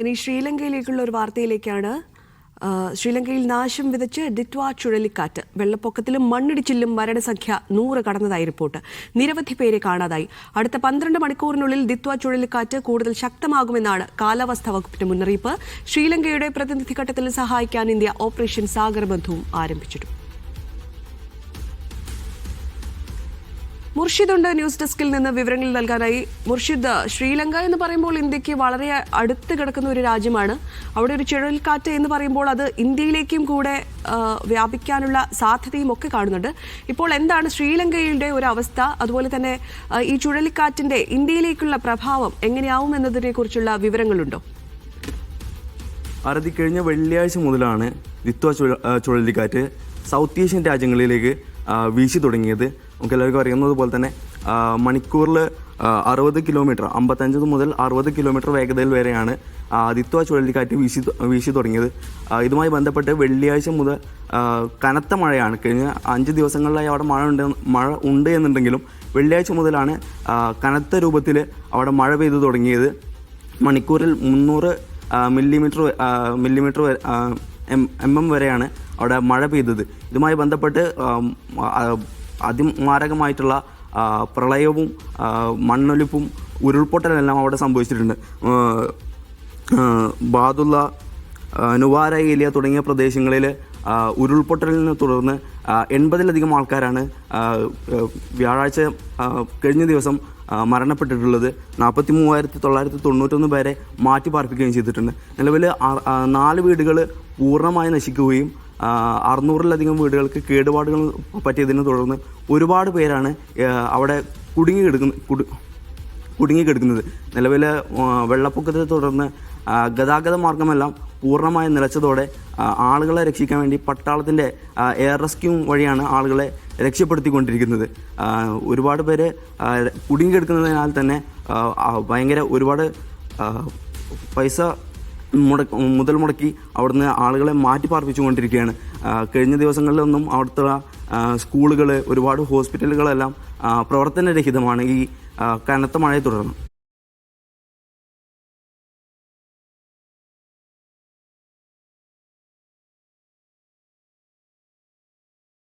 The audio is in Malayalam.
ഇനി ശ്രീലങ്കയിലേക്കുള്ള ഒരു വാർത്തയിലേക്കാണ്. ശ്രീലങ്കയിൽ നാശം വിതച്ച് ദിത്വ ചുഴലിക്കാറ്റ്. വെള്ളപ്പൊക്കത്തിലും മണ്ണിടിച്ചിലും മരണസംഖ്യ 100 കടന്നതായി റിപ്പോർട്ട്. നിരവധി പേരെ കാണാതായി. അടുത്ത 12 മണിക്കൂറിനുള്ളിൽ ദിത്വ ചുഴലിക്കാറ്റ് കൂടുതൽ ശക്തമാകുമെന്നാണ് കാലാവസ്ഥാ വകുപ്പിന്റെ മുന്നറിയിപ്പ്. ശ്രീലങ്കയുടെ പ്രതിനിധി ഘട്ടത്തിൽ സഹായിക്കാൻ ഇന്ത്യ ഓപ്പറേഷൻ സാഗർബന്ധുവും ആരംഭിച്ചിട്ടുണ്ട്. മുർഷിദുണ്ട് ന്യൂസ് ഡെസ്കിൽ നിന്ന് വിവരങ്ങൾ നൽകാനായി. മുർഷിദ്, ശ്രീലങ്ക എന്ന് പറയുമ്പോൾ ഇന്ത്യക്ക് വളരെ അടുത്ത് കിടക്കുന്ന ഒരു രാജ്യമാണ്. അവിടെ ഒരു ചുഴലിക്കാറ്റ് എന്ന് പറയുമ്പോൾ അത് ഇന്ത്യയിലേക്കും കൂടെ വ്യാപിക്കാനുള്ള സാധ്യതയും ഒക്കെ കാണുന്നുണ്ട്. ഇപ്പോൾ എന്താണ് ശ്രീലങ്കയുടെ ഒരു അവസ്ഥ? അതുപോലെ തന്നെ ഈ ചുഴലിക്കാറ്റിന്റെ ഇന്ത്യയിലേക്കുള്ള പ്രഭാവം എങ്ങനെയാവും എന്നതിനെ കുറിച്ചുള്ള വിവരങ്ങളുണ്ടോ? കഴിഞ്ഞ വെള്ളിയാഴ്ച മുതലാണ് ദിത്വ ചുഴലിക്കാറ്റ് സൗത്ത് ഏഷ്യൻ രാജ്യങ്ങളിലേക്ക് വീശി തുടങ്ങിയത്. നമുക്ക് എല്ലാവർക്കും അറിയുന്നത് പോലെ തന്നെ മണിക്കൂറിൽ 60 കിലോമീറ്റർ 55 മുതൽ 60 കിലോമീറ്റർ വേഗതയിൽ വരെയാണ് ദിത്വ ചുഴലിക്കാറ്റ് വീശി തുടങ്ങിയത്. ഇതുമായി ബന്ധപ്പെട്ട് വെള്ളിയാഴ്ച മുതൽ കനത്ത മഴയാണ്. കഴിഞ്ഞ 5 ദിവസങ്ങളിലായി അവിടെ മഴ ഉണ്ട് എന്നുണ്ടെങ്കിലും വെള്ളിയാഴ്ച മുതലാണ് കനത്ത രൂപത്തിൽ അവിടെ മഴ പെയ്തു തുടങ്ങിയത്. മണിക്കൂറിൽ 300 മില്ലിമീറ്റർ വരെയാണ് അവിടെ മഴ പെയ്തത്. ഇതുമായി ബന്ധപ്പെട്ട് അതിമാരകമായിട്ടുള്ള പ്രളയവും മണ്ണൊലിപ്പും ഉരുൾപൊട്ടലെല്ലാം അവിടെ സംഭവിച്ചിട്ടുണ്ട്. ബാദുള്ള, നുവാര ഏരിയ തുടങ്ങിയ പ്രദേശങ്ങളിൽ ഉരുൾപൊട്ടലിനെ തുടർന്ന് 80-ലധികം ആൾക്കാരാണ് വ്യാഴാഴ്ച കഴിഞ്ഞ ദിവസം മരണപ്പെട്ടിട്ടുള്ളത്. 43,991 പേരെ മാറ്റി പാർപ്പിക്കുകയും ചെയ്തിട്ടുണ്ട്. നിലവിൽ 4 വീടുകൾ പൂർണ്ണമായി നശിക്കുകയും 600-ലധികം വീടുകൾക്ക് കേടുപാടുകൾ പറ്റിയതിനെ തുടർന്ന് ഒരുപാട് പേരാണ് അവിടെ കുടുങ്ങിക്കിടക്കുന്നത്. നിലവിൽ വെള്ളപ്പൊക്കത്തെ തുടർന്ന് ഗതാഗത മാർഗമെല്ലാം പൂർണ്ണമായി നിലച്ചതോടെ ആളുകളെ രക്ഷിക്കാൻ വേണ്ടി പട്ടാളത്തിൻ്റെ എയർ റെസ്ക്യൂ വഴിയാണ് ആളുകളെ രക്ഷപ്പെടുത്തിക്കൊണ്ടിരിക്കുന്നത്. ഒരുപാട് പേര് കുടുങ്ങിക്കിടക്കുന്നതിനാൽ തന്നെ ഒരുപാട് പൈസ മുതൽ മുടക്കി അവിടുന്ന് ആളുകളെ മാറ്റി പാർപ്പിച്ചുകൊണ്ടിരിക്കുകയാണ്. കഴിഞ്ഞ ദിവസങ്ങളിലൊന്നും അവിടുത്തെ സ്കൂളുകൾ, ഒരുപാട് ഹോസ്പിറ്റലുകളെല്ലാം പ്രവർത്തനരഹിതമാണ് ഈ കനത്ത മഴയെ തുടർന്ന്.